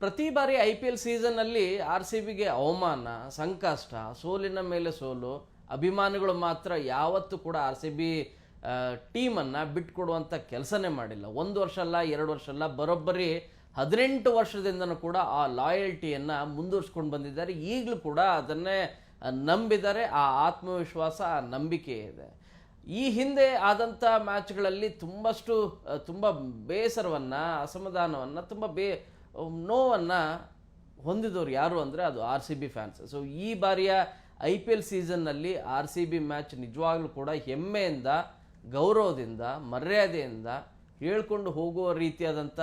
ಪ್ರತಿ ಬಾರಿ I P L ಸೀಸನ್ನಲ್ಲಿ ಆರ್ ಸಿ ಬಿಗೆ ಅವಮಾನ, ಸಂಕಷ್ಟ, ಸೋಲಿನ ಮೇಲೆ ಸೋಲು. ಅಭಿಮಾನಿಗಳು ಮಾತ್ರ ಯಾವತ್ತೂ ಕೂಡ ಆರ್ ಸಿ ಬಿ ಟೀಮನ್ನು ಬಿಟ್ಕೊಡುವಂಥ ಕೆಲಸನೇ ಮಾಡಿಲ್ಲ. 1 ವರ್ಷ ಅಲ್ಲ, 2 ವರ್ಷ ಅಲ್ಲ, ಬರೋಬ್ಬರಿ 18 ವರ್ಷದಿಂದನೂ ಕೂಡ ಆ ಲಾಯಲ್ಟಿಯನ್ನು ಮುಂದುವರ್ಸ್ಕೊಂಡು ಬಂದಿದ್ದಾರೆ. ಈಗಲೂ ಕೂಡ ಅದನ್ನೇ ನಂಬಿದ್ದಾರೆ. ಆ ಆತ್ಮವಿಶ್ವಾಸ, ಆ ನಂಬಿಕೆ ಇದೆ. ಈ ಹಿಂದೆ ಆದಂಥ ಮ್ಯಾಚ್ಗಳಲ್ಲಿ ತುಂಬ ಬೇಸರವನ್ನು, ಅಸಮಾಧಾನವನ್ನು, ನೋವನ್ನು ಹೊಂದಿದವರು ಯಾರು ಅಂದರೆ ಅದು R C B fans. So ಈ ಬಾರಿಯ ಐ ಪಿ ಎಲ್ ಸೀಸನ್ನಲ್ಲಿ ಆರ್ ಸಿ ಬಿ ಮ್ಯಾಚ್ ನಿಜವಾಗ್ಲೂ ಕೂಡ ಹೆಮ್ಮೆಯಿಂದ, ಗೌರವದಿಂದ, ಮರ್ಯಾದೆಯಿಂದ ಹೇಳ್ಕೊಂಡು ಹೋಗುವ ರೀತಿಯಾದಂಥ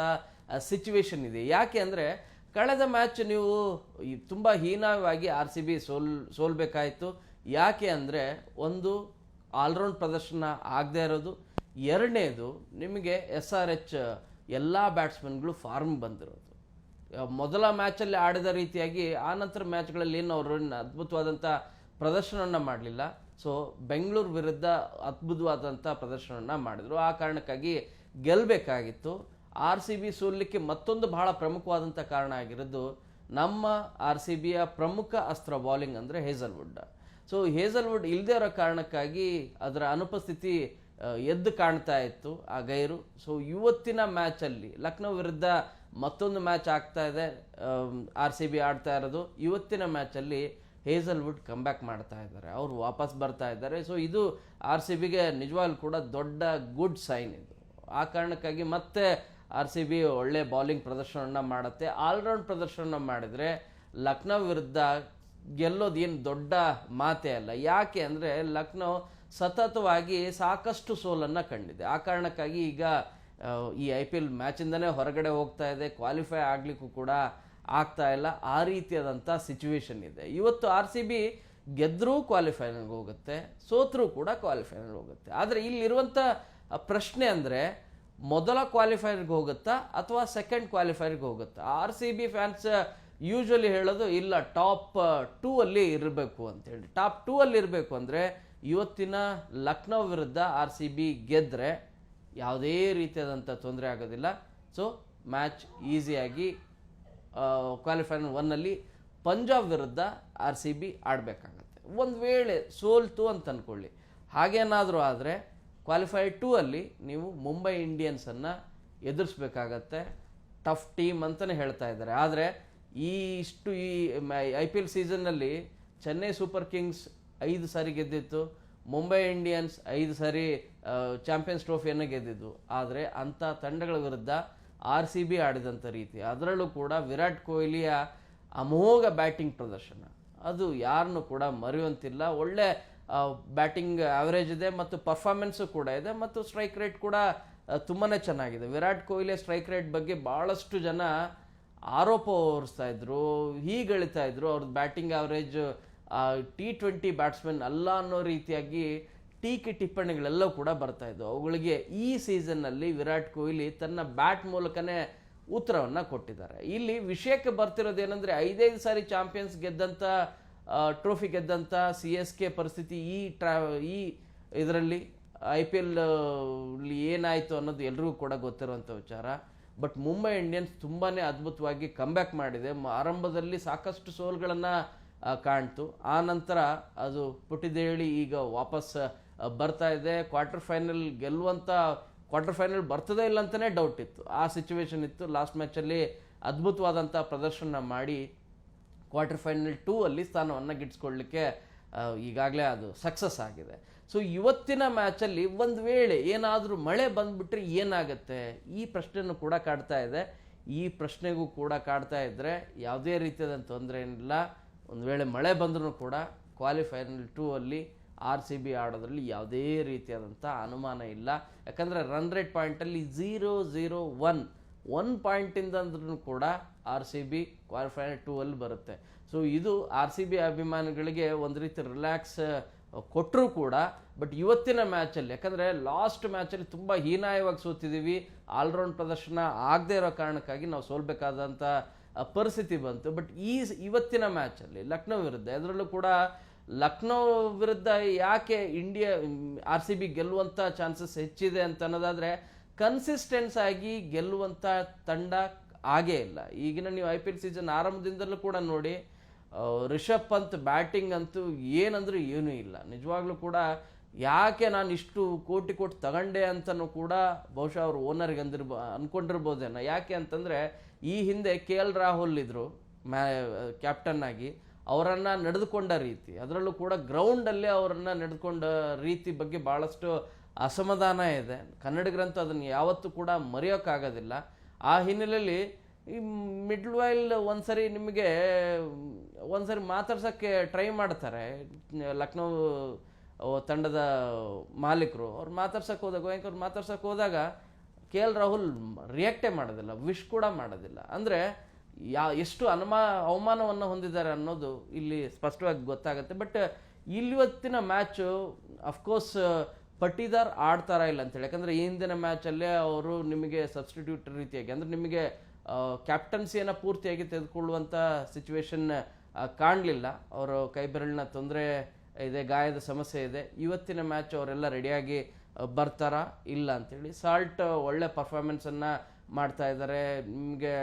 ಸಿಚುವೇಶನ್ ಇದೆ. ಯಾಕೆ ಅಂದರೆ ಕಳೆದ ಮ್ಯಾಚ್ ನೀವು ತುಂಬ ಹೀನವಾಗಿ ಆರ್ ಸಿ ಬಿ ಸೋಲ್ಬೇಕಾಯಿತು. ಯಾಕೆ ಅಂದರೆ ಒಂದು ಆಲ್ರೌಂಡ್ ಪ್ರದರ್ಶನ ಆಗದೆ ಇರೋದು, ಎರಡನೇದು ನಿಮಗೆ SRH ಎಲ್ಲ ಬ್ಯಾಟ್ಸ್ಮನ್ಗಳು ಫಾರ್ಮ್ ಬಂದಿರೋದು. ಮೊದಲ ಮ್ಯಾಚಲ್ಲಿ ಆಡಿದ ರೀತಿಯಾಗಿ ಆ ನಂತರ ಮ್ಯಾಚ್ಗಳಲ್ಲಿ ಏನು ಅವರು ಅದ್ಭುತವಾದಂಥ ಪ್ರದರ್ಶನವನ್ನು ಮಾಡಲಿಲ್ಲ. ಸೊ ಬೆಂಗಳೂರು ವಿರುದ್ಧ ಅದ್ಭುತವಾದಂಥ ಪ್ರದರ್ಶನವನ್ನು ಮಾಡಿದರು. ಆ ಕಾರಣಕ್ಕಾಗಿ ಗೆಲ್ಲಬೇಕಾಗಿತ್ತು. ಆರ್ ಸಿ ಬಿ ಸೋಲಿಕ್ಕೆ ಮತ್ತೊಂದು ಬಹಳ ಪ್ರಮುಖವಾದಂಥ ಕಾರಣ ಆಗಿರೋದು ನಮ್ಮ ಆರ್ ಸಿ ಬಿಯ ಪ್ರಮುಖ ಅಸ್ತ್ರ ಬೌಲಿಂಗ್ ಅಂದರೆ ಹೇಸಲ್ವುಡ್. ಸೊ ಹೇಸಲ್ವುಡ್ ಇಲ್ಲದೇ ಇರೋ ಕಾರಣಕ್ಕಾಗಿ ಅದರ ಅನುಪಸ್ಥಿತಿ ಎದ್ದು ಕಾಣ್ತಾ ಇತ್ತು, ಆ ಗೈರು. ಸೊ ಇವತ್ತಿನ ಮ್ಯಾಚಲ್ಲಿ ಲಕ್ನೋ ವಿರುದ್ಧ ಮತ್ತೊಂದು ಮ್ಯಾಚ್ ಆಗ್ತಾ ಇದೆ, ಆರ್ ಸಿ ಬಿ ಆಡ್ತಾ ಇರೋದು. ಇವತ್ತಿನ ಮ್ಯಾಚಲ್ಲಿ ಹೇಸಲ್ವುಡ್ ಕಂಬ್ಯಾಕ್ ಮಾಡ್ತಾ ಇದ್ದಾರೆ, ಅವರು ವಾಪಸ್ ಬರ್ತಾ ಇದ್ದಾರೆ. ಸೊ ಇದು ಆರ್ ಸಿ ಬಿಗೆ ನಿಜವಾಗ್ಲೂ ಕೂಡ ದೊಡ್ಡ ಗುಡ್ ಸೈನ್ ಇದು. ಆ ಕಾರಣಕ್ಕಾಗಿ ಮತ್ತೆ ಆರ್ ಸಿ ಬಿ ಒಳ್ಳೆ ಬೌಲಿಂಗ್ ಪ್ರದರ್ಶನವನ್ನು ಮಾಡುತ್ತೆ. ಆಲ್ರೌಂಡ್ ಪ್ರದರ್ಶನ ಮಾಡಿದರೆ ಲಕ್ನೋ ವಿರುದ್ಧ ಗೆಲ್ಲೋದು ಏನು ದೊಡ್ಡ ಮಾತೇ ಅಲ್ಲ. ಯಾಕೆ ಅಂದರೆ ಲಕ್ನೋ ಸತತವಾಗಿ ಸಾಕಷ್ಟು ಸೋಲನ್ನು ಕಂಡಿದೆ. ಆ ಕಾರಣಕ್ಕಾಗಿ ಈಗ ಈ ಐ ಪಿ ಎಲ್ ಮ್ಯಾಚಿಂದನೇ ಹೊರಗಡೆ ಹೋಗ್ತಾ ಇದೆ, ಕ್ವಾಲಿಫೈ ಆಗಲಿಕ್ಕೂ ಕೂಡ ಆಗ್ತಾ ಇಲ್ಲ. ಆ ರೀತಿಯಾದಂಥ ಸಿಚುವೇಶನ್ ಇದೆ. ಇವತ್ತು ಆರ್ ಸಿ ಬಿ ಗೆದ್ದರೂ ಕ್ವಾಲಿಫೈನಲ್ಗೆ ಹೋಗುತ್ತೆ, ಸೋತ್ರೂ ಕೂಡ ಕ್ವಾಲಿಫೈನಲ್ಗೆ ಹೋಗುತ್ತೆ. ಆದರೆ ಇಲ್ಲಿರುವಂಥ ಪ್ರಶ್ನೆ ಅಂದರೆ ಮೊದಲ ಕ್ವಾಲಿಫೈರ್ಗೆ ಹೋಗುತ್ತಾ ಅಥವಾ ಸೆಕೆಂಡ್ ಕ್ವಾಲಿಫೈರ್ಗೆ ಹೋಗುತ್ತಾ? R C B fans usually ಹೇಳೋದು ಇಲ್ಲ, ಟಾಪ್ 2 ಅಲ್ಲಿ ಇರಬೇಕು ಅಂತೇಳಿ. ಟಾಪ್ 2 ಅಲ್ಲಿ ಇರಬೇಕು ಅಂದರೆ ಇವತ್ತಿನ ಲಕ್ನೋ ವಿರುದ್ಧ ಆರ್ ಸಿ ಬಿ ಗೆದ್ದರೆ ಯಾವುದೇ ರೀತಿಯಾದಂಥ ತೊಂದರೆ ಆಗೋದಿಲ್ಲ. ಸೊ ಮ್ಯಾಚ್ ಈಸಿಯಾಗಿ ಕ್ವಾಲಿಫೈರ್ 1ನಲ್ಲಿ ಪಂಜಾಬ್ ವಿರುದ್ಧ ಆರ್ ಸಿ ಬಿ ಆಡಬೇಕಾಗತ್ತೆ. ಒಂದು ವೇಳೆ ಸೋಲ್ತು ಅಂತ ಅಂದ್ಕೊಳ್ಳಿ, ಹಾಗೇನಾದರೂ ಆದರೆ ಕ್ವಾಲಿಫೈರ್ 2 ಅಲ್ಲಿ ನೀವು ಮುಂಬೈ ಇಂಡಿಯನ್ಸನ್ನು ಎದುರಿಸ್ಬೇಕಾಗತ್ತೆ. ಟಫ್ ಟೀಮ್ ಅಂತಲೇ ಹೇಳ್ತಾ ಇದ್ದಾರೆ. ಆದರೆ ಈ ಐ ಪಿ ಎಲ್ ಸೀಸನ್ನಲ್ಲಿ ಚೆನ್ನೈ ಸೂಪರ್ ಕಿಂಗ್ಸ್ 5 ಸಾರಿ ಗೆದ್ದಿತ್ತು, ಮುಂಬೈ ಇಂಡಿಯನ್ಸ್ 5 ಸಾರಿ ಚಾಂಪಿಯನ್ಸ್ ಟ್ರೋಫಿಯನ್ನು ಗೆದ್ದಿದ್ದು. ಆದರೆ ಅಂಥ ತಂಡಗಳ ವಿರುದ್ಧ ಆರ್ ಸಿ ಬಿ ಆಡಿದಂಥ ರೀತಿ, ಅದರಲ್ಲೂ ಕೂಡ ವಿರಾಟ್ ಕೊಹ್ಲಿಯ ಅಮೋಘ ಬ್ಯಾಟಿಂಗ್ ಪ್ರದರ್ಶನ, ಅದು ಯಾರನ್ನೂ ಕೂಡ ಮರೆಯುವಂತಿಲ್ಲ. ಒಳ್ಳೆ ಬ್ಯಾಟಿಂಗ್ ಆವರೇಜ್ ಇದೆ ಮತ್ತು ಪರ್ಫಾರ್ಮೆನ್ಸು ಕೂಡ ಇದೆ ಮತ್ತು ಸ್ಟ್ರೈಕ್ ರೇಟ್ ಕೂಡ ತುಂಬಾ ಚೆನ್ನಾಗಿದೆ. ವಿರಾಟ್ ಕೊಹ್ಲಿ ಸ್ಟ್ರೈಕ್ ರೇಟ್ ಬಗ್ಗೆ ಭಾಳಷ್ಟು ಜನ ಆರೋಪ ಹೊರಿಸ್ತಾ ಇದ್ರು, ಹೀಗಳಿತಾ ಇದ್ರು. ಅವ್ರದ್ದು ಬ್ಯಾಟಿಂಗ್ ಆವರೇಜ್ T20 ಬ್ಯಾಟ್ಸ್ಮನ್ ಅಲ್ಲ ಅನ್ನೋ ರೀತಿಯಾಗಿ ಟೀಕೆ ಟಿಪ್ಪಣಿಗಳೆಲ್ಲವೂ ಕೂಡ ಬರ್ತಾ ಇದ್ವು. ಅವುಗಳಿಗೆ ಈ ಸೀಸನ್ನಲ್ಲಿ ವಿರಾಟ್ ಕೊಹ್ಲಿ ತನ್ನ ಬ್ಯಾಟ್ ಮೂಲಕನೇ ಉತ್ತರವನ್ನು ಕೊಟ್ಟಿದ್ದಾರೆ. ಇಲ್ಲಿ ವಿಷಯಕ್ಕೆ ಬರ್ತಿರೋದೇನೆಂದರೆ 5 ಸಾರಿ ಚಾಂಪಿಯನ್ಸ್ ಗೆದ್ದಂಥ, ಟ್ರೋಫಿ ಗೆದ್ದಂಥ CSK ಪರಿಸ್ಥಿತಿ ಈ ಇದರಲ್ಲಿ ಐ ಪಿ ಎಲ್ ಏನಾಯಿತು ಅನ್ನೋದು ಎಲ್ರಿಗೂ ಕೂಡ ಗೊತ್ತಿರುವಂಥ ವಿಚಾರ. ಬಟ್ ಮುಂಬೈ ಇಂಡಿಯನ್ಸ್ ತುಂಬಾ ಅದ್ಭುತವಾಗಿ ಕಂಬ್ಯಾಕ್ ಮಾಡಿದೆ. ಆರಂಭದಲ್ಲಿ ಸಾಕಷ್ಟು ಸೋಲ್ಗಳನ್ನು ಕಾಣ್ತು, ಆ ನಂತರ ಅದು ಪುಟಿದೇಳಿ ಈಗ ವಾಪಸ್ ಬರ್ತಾ ಇದೆ. ಕ್ವಾರ್ಟರ್ ಫೈನಲ್ ಬರ್ತದೇ ಇಲ್ಲ ಅಂತಲೇ ಡೌಟ್ ಇತ್ತು, ಆ ಸಿಚುವೇಶನ್ ಇತ್ತು. ಲಾಸ್ಟ್ ಮ್ಯಾಚಲ್ಲಿ ಅದ್ಭುತವಾದಂಥ ಪ್ರದರ್ಶನ ಮಾಡಿ ಕ್ವಾರ್ಟರ್ ಫೈನಲ್ 2 ಅಲ್ಲಿ ಸ್ಥಾನವನ್ನು ಗಿಟ್ಟಿಸ್ಕೊಳ್ಳಿಕ್ಕೆ ಈಗಾಗಲೇ ಅದು ಸಕ್ಸಸ್ ಆಗಿದೆ. ಸೊ ಇವತ್ತಿನ ಮ್ಯಾಚಲ್ಲಿ ಒಂದು ವೇಳೆ ಏನಾದರೂ ಮಳೆ ಬಂದುಬಿಟ್ರೆ ಏನಾಗುತ್ತೆ, ಈ ಪ್ರಶ್ನೆನೂ ಕೂಡ ಕಾಡ್ತಾ ಇದೆ. ಈ ಪ್ರಶ್ನೆಗೂ ಕೂಡ ಕಾಡ್ತಾ ಇದ್ದರೆ ಯಾವುದೇ ರೀತಿಯಾದಂಥ ತೊಂದರೆ ಏನಿಲ್ಲ. ಒಂದು ವೇಳೆ ಮಳೆ ಬಂದರೂ ಕೂಡ ಕ್ವಾಲಿಫೈನಲ್ 2 ಅಲ್ಲಿ ಆರ್ ಸಿ ಬಿ ಆಡೋದ್ರಲ್ಲಿ ಯಾವುದೇ ರೀತಿಯಾದಂಥ ಅನುಮಾನ ಇಲ್ಲ. ಯಾಕಂದರೆ ರನ್ ರೇಟ್ ಪಾಯಿಂಟಲ್ಲಿ 0-0-1 ಪಾಯಿಂಟಿಂದ ಅಂದ್ರೂ ಕೂಡ ಆರ್ ಸಿ ಬಿ ಕ್ವಾಲಿಫೈನಲ್ 2 ಅಲ್ಲಿ ಬರುತ್ತೆ. ಸೊ ಇದು ಆರ್ ಸಿ ಬಿ ಅಭಿಮಾನಿಗಳಿಗೆ ಒಂದು ರೀತಿ ರಿಲ್ಯಾಕ್ಸ್ ಕೊಟ್ಟರೂ ಕೂಡ. ಬಟ್ ಇವತ್ತಿನ ಮ್ಯಾಚಲ್ಲಿ, ಯಾಕಂದರೆ ಲಾಸ್ಟ್ ಮ್ಯಾಚಲ್ಲಿ ತುಂಬ ಹೀನಾಯವಾಗಿ ಸೋತಿದ್ದೀವಿ, ಆಲ್ರೌಂಡ್ ಪ್ರದರ್ಶನ ಆಗದೇ ಇರೋ ಕಾರಣಕ್ಕಾಗಿ ನಾವು ಸೋಲ್ಬೇಕಾದಂಥ ಪರಿಸ್ಥಿತಿ ಬಂತು. ಬಟ್ ಇವತ್ತಿನ ಮ್ಯಾಚಲ್ಲಿ ಲಕ್ನೋ ವಿರುದ್ಧ, ಅದರಲ್ಲೂ ಕೂಡ ಲಕ್ನೋ ವಿರುದ್ಧ ಯಾಕೆ ಆರ್ ಸಿ ಬಿ ಗೆಲ್ಲುವಂಥ ಚಾನ್ಸಸ್ ಹೆಚ್ಚಿದೆ ಅಂತ ಅನ್ನೋದಾದರೆ, ಕನ್ಸಿಸ್ಟೆನ್ಸ್ ಆಗಿ ಗೆಲ್ಲುವಂಥ ತಂಡ ಆಗೇ ಇಲ್ಲ. ಈಗಿನ ನೀವು IPL ಸೀಸನ್ ಆರಂಭದಿಂದಲೂ ಕೂಡ ನೋಡಿ, ರಿಷಬ್ ಪಂತ್ ಬ್ಯಾಟಿಂಗ್ ಅಂತೂ ಏನಂದ್ರೆ ಏನೂ ಇಲ್ಲ. ನಿಜವಾಗ್ಲೂ ಕೂಡ ಯಾಕೆ ನಾನು ಇಷ್ಟು ಕೋಟಿ ತಗೊಂಡೆ ಅಂತಲೂ ಕೂಡ ಬಹುಶಃ ಅವರು ಓನರ್ಗೆ ಅಂದ್ಕೊಂಡಿರ್ಬೋದೇನೋ. ಯಾಕೆ ಅಂತಂದರೆ ಈ ಹಿಂದೆ KL ರಾಹುಲ್ ಇದ್ದರು ಕ್ಯಾಪ್ಟನ್ ಆಗಿ, ಅವರನ್ನು ನಡೆದುಕೊಂಡ ರೀತಿ, ಅದರಲ್ಲೂ ಕೂಡ ಗ್ರೌಂಡಲ್ಲೇ ಅವರನ್ನು ನಡೆದುಕೊಂಡ ರೀತಿ ಬಗ್ಗೆ ಭಾಳಷ್ಟು ಅಸಮಾಧಾನ ಇದೆ. ಕನ್ನಡಿಗರಂತೂ ಅದನ್ನು ಯಾವತ್ತೂ ಕೂಡ ಮರೆಯೋಕ್ಕಾಗೋದಿಲ್ಲ. ಆ ಹಿನ್ನೆಲೆಯಲ್ಲಿ ಈ ಮಿಡ್ಲ್ ವೈಲ್ ಒಂದ್ಸರಿ ಮಾತಾಡ್ಸೋಕ್ಕೆ ಟ್ರೈ ಮಾಡ್ತಾರೆ ಲಕ್ನೋ ತಂಡದ ಮಾಲೀಕರು. ಅವ್ರು ಮಾತಾಡ್ಸೋಕ್ಕೆ ಹೋದಾಗ KL ರಾಹುಲ್ ರಿಯಾಕ್ಟೇ ಮಾಡೋದಿಲ್ಲ, ವಿಶ್ ಕೂಡ ಮಾಡೋದಿಲ್ಲ. ಅಂದರೆ ಎಷ್ಟು ಅವಮಾನವನ್ನು ಹೊಂದಿದ್ದಾರೆ ಅನ್ನೋದು ಇಲ್ಲಿ ಸ್ಪಷ್ಟವಾಗಿ ಗೊತ್ತಾಗುತ್ತೆ. ಬಟ್ ಇವತ್ತಿನ ಮ್ಯಾಚು ಅಫ್ಕೋರ್ಸ್ ಪಟ್ಟಿದಾರ್ ಆಡ್ತಾರ ಇಲ್ಲ ಅಂತೇಳಿ, ಯಾಕಂದರೆ ಈ ಹಿಂದಿನ ಮ್ಯಾಚಲ್ಲೇ ಅವರು ನಿಮಗೆ ಸಬ್ಸ್ಟಿಟ್ಯೂಟ್ ರೀತಿಯಾಗಿ, ಅಂದರೆ ನಿಮಗೆ ಕ್ಯಾಪ್ಟನ್ಸಿಯನ್ನು ಪೂರ್ತಿಯಾಗಿ ತೆಗೆದುಕೊಳ್ಳುವಂಥ ಸಿಚುವೇಶನ್ ಕಾಣಲಿಲ್ಲ. ಅವರು ಕೈ ಬೆರಳಿನ ತೊಂದರೆ ಇದೆ, ಗಾಯದ ಸಮಸ್ಯೆ ಇದೆ. ಇವತ್ತಿನ ಮ್ಯಾಚ್ ಅವರೆಲ್ಲ ರೆಡಿಯಾಗಿ ಬರ್ತಾರಾ ಇಲ್ಲ ಅಂತೇಳಿ. ಸಾಲ್ಟ್ ಒಳ್ಳೆ ಪರ್ಫಾರ್ಮೆನ್ಸನ್ನು ಮಾಡ್ತಾ ಇದ್ದಾರೆ. ನಿಮಗೆ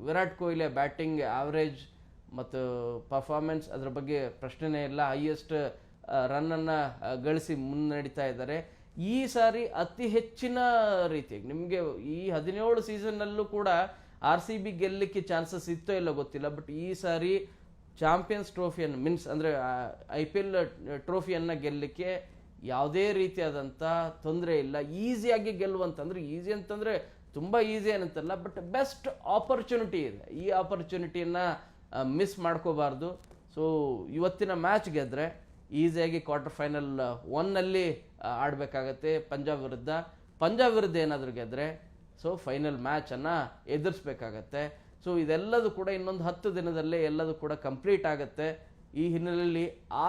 ವಿರಾಟ್ ಕೊಹ್ಲಿ ಬ್ಯಾಟಿಂಗ್ ಆವ್ರೇಜ್ ಮತ್ತು ಪರ್ಫಾರ್ಮೆನ್ಸ್ ಅದರ ಬಗ್ಗೆ ಪ್ರಶ್ನೆನೇ ಇಲ್ಲ. ಹೈಯೆಸ್ಟ್ ರನ್ನನ್ನು ಗಳಿಸಿ ಮುನ್ನಡೀತಾ ಇದ್ದಾರೆ. ಈ ಸಾರಿ ಅತಿ ಹೆಚ್ಚಿನ ರೀತಿಯಾಗಿ ನಿಮಗೆ ಈ 17 ಸೀಸನ್ನಲ್ಲೂ ಕೂಡ RCB ಗೆಲ್ಲಲಿಕ್ಕೆ ಚಾನ್ಸಸ್ ಇತ್ತೋ ಇಲ್ಲ ಗೊತ್ತಿಲ್ಲ. ಬಟ್ ಈ ಸಾರಿ ಚಾಂಪಿಯನ್ಸ್ ಟ್ರೋಫಿಯನ್ನು ಅಂದರೆ IPL ಟ್ರೋಫಿಯನ್ನು ಗೆಲ್ಲಲಿಕ್ಕೆ ಯಾವುದೇ ರೀತಿಯಾದಂಥ ತೊಂದರೆ ಇಲ್ಲ. ಈಸಿಯಾಗಿ ಗೆಲ್ಲುವಂತಂದ್ರೆ, ಈಸಿ ಅಂತಂದರೆ ತುಂಬ ಈಸಿ ಏನಂತಲ್ಲ, ಬಟ್ ಬೆಸ್ಟ್ ಆಪರ್ಚುನಿಟಿ ಇದೆ. ಈ ಆಪರ್ಚುನಿಟಿಯನ್ನು ಮಿಸ್ ಮಾಡ್ಕೋಬಾರ್ದು. ಸೊ ಇವತ್ತಿನ ಮ್ಯಾಚ್ ಗೆದ್ದರೆ ಈಸಿಯಾಗಿ ಕ್ವಾರ್ಟರ್ ಫೈನಲ್ 1ನಲ್ಲಿ ಆಡಬೇಕಾಗತ್ತೆ ಪಂಜಾಬ್ ವಿರುದ್ಧ ಏನಾದರೂ ಗೆದ್ದರೆ ಸೊ ಫೈನಲ್ ಮ್ಯಾಚನ್ನು ಎದುರಿಸ್ಬೇಕಾಗತ್ತೆ. ಸೊ ಇದೆಲ್ಲದೂ ಕೂಡ ಇನ್ನೊಂದು 10 ದಿನದಲ್ಲೇ ಎಲ್ಲದೂ ಕೂಡ ಕಂಪ್ಲೀಟ್ ಆಗುತ್ತೆ. ಈ ಹಿನ್ನೆಲೆಯಲ್ಲಿ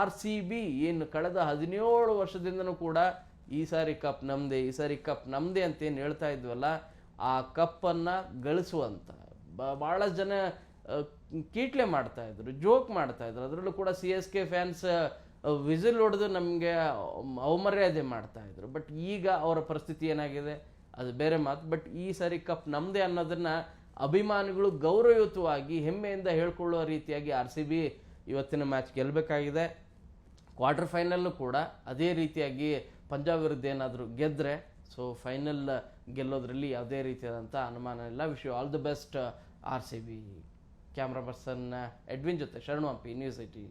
RCB ಏನು ಕಳೆದ 17 ವರ್ಷದಿಂದನೂ ಕೂಡ ಈ ಸಾರಿ ಕಪ್ ನಮ್ಮದೇ ಅಂತ ಏನು ಹೇಳ್ತಾ ಇದ್ವಲ್ಲ, ಆ ಕಪ್ಪನ್ನು ಗಳಿಸುವಂಥ ಭಾಳ ಜನ ಕೀಟ್ಲೆ ಮಾಡ್ತಾಯಿದ್ರು, ಜೋಕ್ ಮಾಡ್ತಾಯಿದ್ರು. ಅದರಲ್ಲೂ ಕೂಡ CSK ಫ್ಯಾನ್ಸ್ ವಿಸಿಲ್ ಹೊಡೆದು ನಮಗೆ ಅವಮರ್ಯಾದೆ ಮಾಡ್ತಾಯಿದ್ರು. ಬಟ್ ಈಗ ಅವರ ಪರಿಸ್ಥಿತಿ ಏನಾಗಿದೆ ಅದು ಬೇರೆ ಮಾತು. ಬಟ್ ಈ ಸಾರಿ ಕಪ್ ನಮ್ಮದೇ ಅನ್ನೋದನ್ನು ಅಭಿಮಾನಿಗಳು ಗೌರವಯುತವಾಗಿ ಹೆಮ್ಮೆಯಿಂದ ಹೇಳ್ಕೊಳ್ಳುವ ರೀತಿಯಾಗಿ RCB ಇವತ್ತಿನ ಮ್ಯಾಚ್ ಗೆಲ್ಲಬೇಕಾಗಿದೆ. ಕ್ವಾರ್ಟರ್ ಫೈನಲ್ಲು ಕೂಡ ಅದೇ ರೀತಿಯಾಗಿ ಪಂಜಾಬ್ ವಿರುದ್ಧ ಏನಾದರೂ ಗೆದ್ದರೆ ಸೊ ಫೈನಲ್ ಗೆಲ್ಲೋದ್ರಲ್ಲಿ ಯಾವುದೇ ರೀತಿಯಾದಂಥ ಅನುಮಾನ ಇಲ್ಲ. Wish you all the best RCB. Camera person Edwin ಜೊತೆ ಶರಣು ಹಂಪಿ, ನ್ಯೂಸ್ 18.